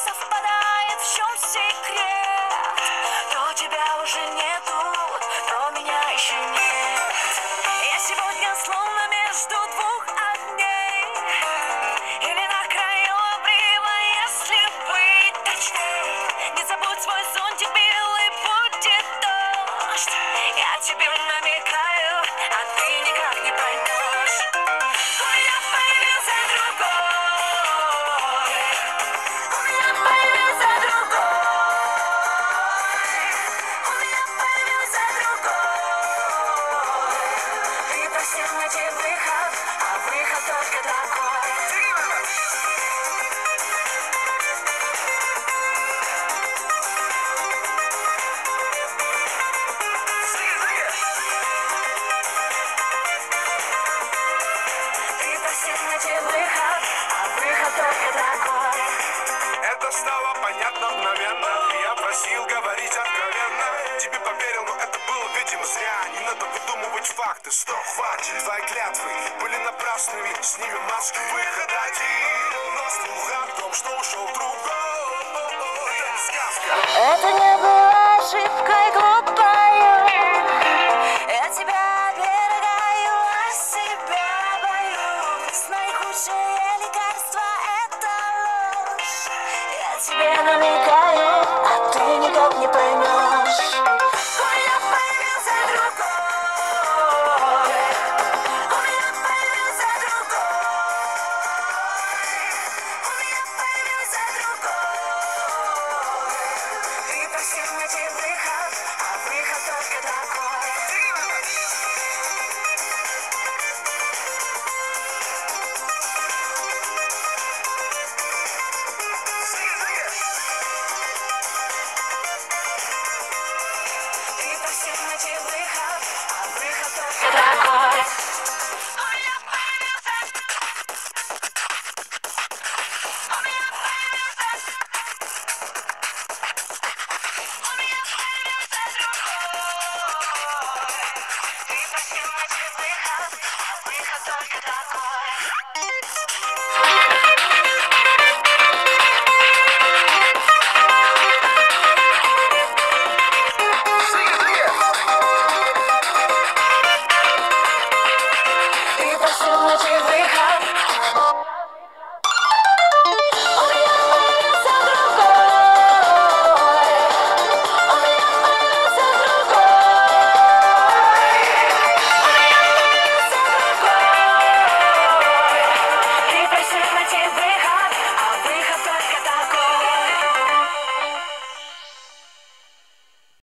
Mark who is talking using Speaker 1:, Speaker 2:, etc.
Speaker 1: совпадает, в чем секрет? То тебя уже нету, то меня еще нет. Я сегодня словно между двух огней, или на краю обрыва, если быть точнее. Не забудь свой зонтик белый, будет дождь. Я тебе намекаю, а ты никак не поймешь. У меня появился другой, у меня появился другой, у меня появился другой. Ты просил найти выход, а выход только такой.
Speaker 2: Это стало понятно мгновенно. Я просил говорить откровенно. Тебе поверил, но это было, видимо, зря. Не надо выдумывать факты, стоп, хватит. Твои клятвы были напрасными. С ними маски выход один. Но слух о том, что ушел другой. Это сказка.
Speaker 1: Это не была ошибкой глупою. Я тебя оберегаю, а себя боюсь. Наихудшее лекарство — это ложь. Я тебе намекаю, а ты никак не поймешь. У меня появился другой, у меня появился другой, у меня появился другой. Ты просил найти выход, а выход только такой. Ты просил найти выход, а выход только такой. У меня появился, у меня появился, у меня появился другой. Ты просил найти выход, а выход только такой. Ты просил найти выход,